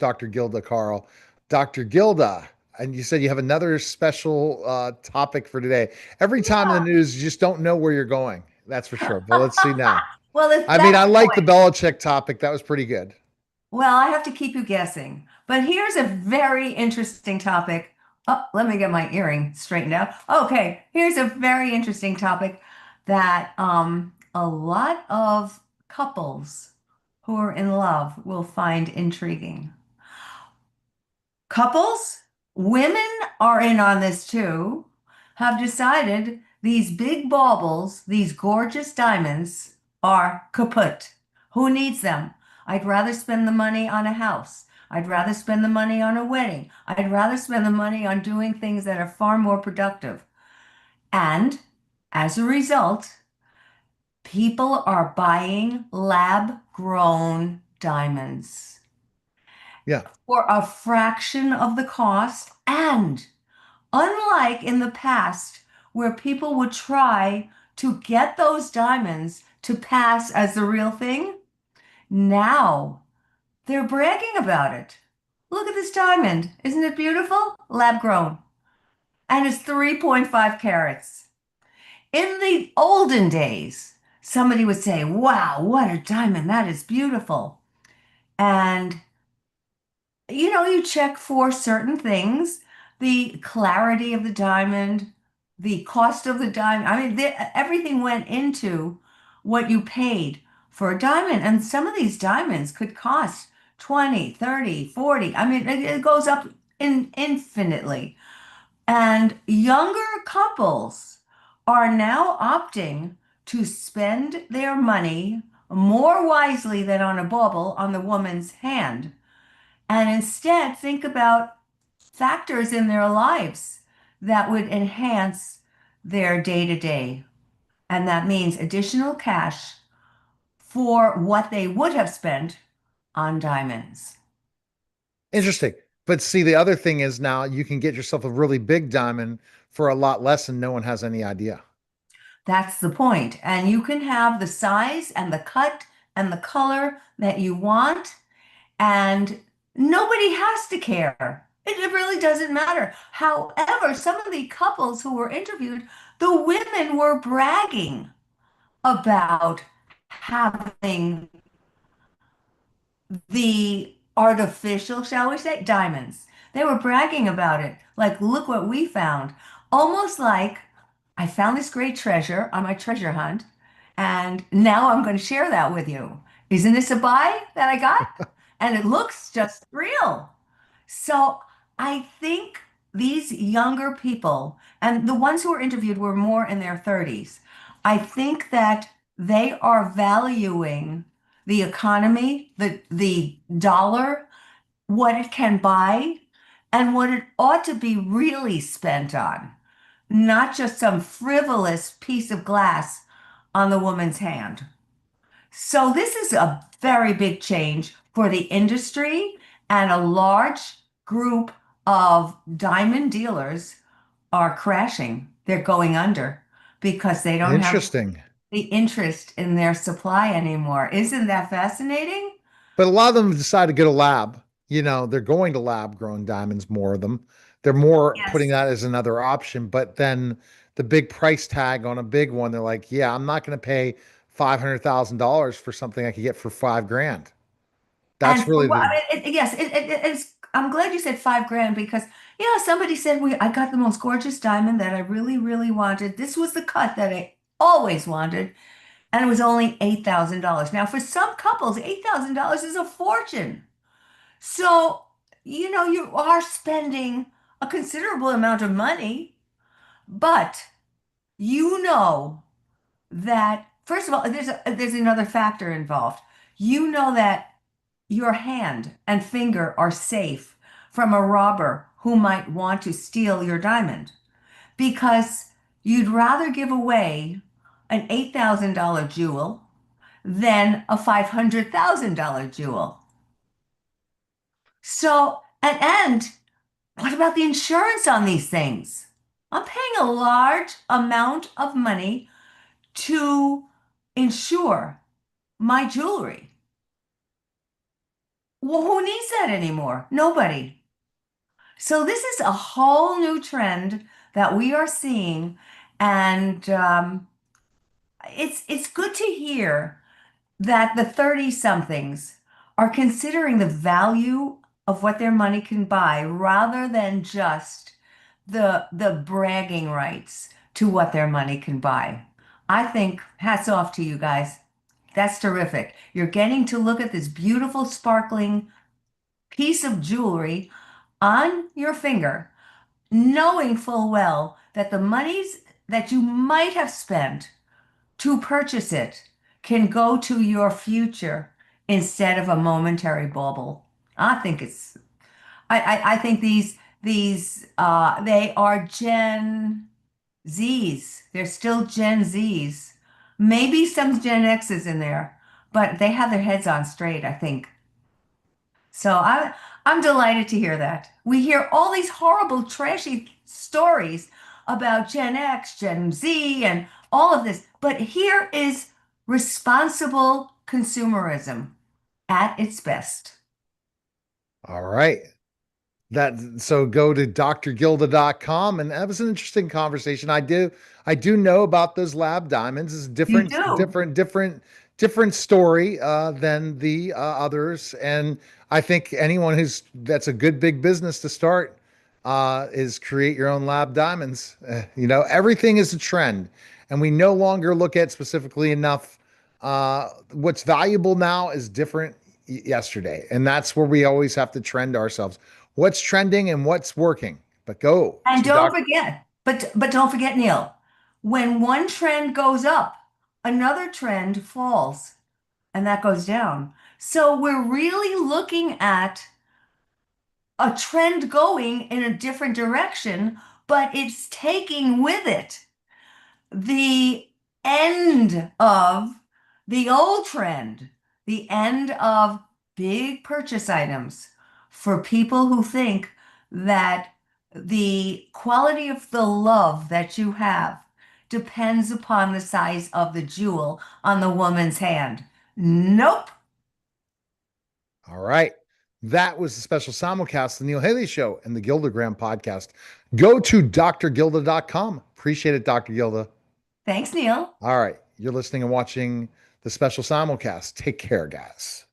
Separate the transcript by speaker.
Speaker 1: host, Dr. Gilda Carl. Dr. Gilda, and you said you have another special topic for today. Every time in the news, you just don't know where you're going. That's for sure. But let's see now.
Speaker 2: Well, if
Speaker 1: I mean,
Speaker 2: that's
Speaker 1: I
Speaker 2: the
Speaker 1: like the
Speaker 2: point.
Speaker 1: Belichick topic. That was pretty good.
Speaker 2: Well, I have to keep you guessing. But here's a very interesting topic. Oh, let me get my earring straightened out. Okay, here's a very interesting topic that a lot of couples who are in love will find intriguing. Couples, women are in on this too, have decided these big baubles, these gorgeous diamonds, are kaput. Who needs them? I'd rather spend the money on a house. I'd rather spend the money on a wedding. I'd rather spend the money on doing things that are far more productive. And as a result, people are buying lab-grown diamonds
Speaker 1: Yeah.
Speaker 2: for a fraction of the cost. And unlike in the past, where people would try to get those diamonds to pass as the real thing, now they're bragging about it. Look at this diamond. Isn't it beautiful? Lab grown. And it's 3.5 carats. In the olden days, somebody would say, wow, what a diamond. That is beautiful. And you check for certain things, the clarity of the diamond, the cost of the diamond. I mean, everything went into what you paid for a diamond. And some of these diamonds could cost 20, 30, 40. I mean, it goes up infinitely. And younger couples are now opting to spend their money more wisely than on a bauble on the woman's hand and instead think about factors in their lives that would enhance their day to day. And that means additional cash for what they would have spent on diamonds.
Speaker 1: Interesting. But see, the other thing is now you can get yourself a really big diamond for a lot less and no one has any idea.
Speaker 2: That's the point. And you can have the size and the cut and the color that you want, and nobody has to care. It really doesn't matter. However, some of the couples who were interviewed, the women were bragging about having the artificial, shall we say, diamonds. They were bragging about it. Like, look what we found. Almost like I found this great treasure on my treasure hunt, and now I'm going to share that with you. Isn't this a buy that I got? And it looks just real. So I think these younger people, and the ones who were interviewed were more in their 30s, I think that they are valuing the economy, the dollar, what it can buy, and what it ought to be really spent on, not just some frivolous piece of glass on the woman's hand. So this is a very big change for the industry, and a large group of diamond dealers are crashing. They're going under because they don't have
Speaker 1: Interesting.
Speaker 2: the interest in their supply anymore. Isn't that fascinating?
Speaker 1: But a lot of them decide to go to lab. They're going to lab grown diamonds, more of them. They're more putting
Speaker 2: Yes.
Speaker 1: that as another option. But then the big price tag on a big one, they're like, yeah, I'm not going to pay $500,000 for something I could get for 5 grand. That's
Speaker 2: And for
Speaker 1: really
Speaker 2: what,
Speaker 1: the
Speaker 2: yes, it's, I'm glad you said 5 grand because, somebody said, I got the most gorgeous diamond that I really, really wanted. This was the cut that I always wanted, and it was only $8,000. Now, for some couples, $8,000 is a fortune. So, you are spending a considerable amount of money, but you know that, first of all, there's another factor involved. You know that your hand and finger are safe from a robber who might want to steal your diamond because you'd rather give away an $8,000 jewel than a $500,000 jewel. So, and what about the insurance on these things? I'm paying a large amount of money to insure my jewelry. Well, who needs that anymore? Nobody. So this is a whole new trend that we are seeing, and it's good to hear that the 30 somethings are considering the value of what their money can buy rather than just the bragging rights to what their money can buy. I think hats off to you guys. That's terrific. You're getting to look at this beautiful, sparkling piece of jewelry on your finger, knowing full well that the monies that you might have spent to purchase it can go to your future instead of a momentary bauble. I think it's I think these they are Gen Zs. They're still Gen Zs. Maybe some Gen X's in there, but they have their heads on straight, I think. So I'm delighted to hear that. We hear all these horrible, trashy stories about Gen X, Gen Z, and all of this. But here is responsible consumerism at its best.
Speaker 1: All right. That so go to drgilda.com, and that was an interesting conversation. I do know about those lab diamonds. It's
Speaker 2: You
Speaker 1: different,
Speaker 2: do.
Speaker 1: different story than the others. And I think anyone who's that's a good big business to start is create your own lab diamonds. Everything is a trend, and we no longer look at specifically enough. What's valuable now is different yesterday, and that's where we always have to trend ourselves. What's trending and what's working? But go
Speaker 2: And
Speaker 1: to
Speaker 2: don't
Speaker 1: Doc.
Speaker 2: forget, but don't forget, Neil, when one trend goes up, another trend falls, and that goes down. So we're really looking at a trend going in a different direction, but it's taking with it the end of the old trend, the end of big purchase items for people who think that the quality of the love that you have depends upon the size of the jewel on the woman's hand. Nope.
Speaker 1: All right. That was the special simulcast, the Neil Haley Show and the Gildagram podcast. Go to drgilda.com. Appreciate it, Dr. Gilda.
Speaker 2: Thanks, Neil.
Speaker 1: All right. You're listening and watching the special simulcast. Take care, guys.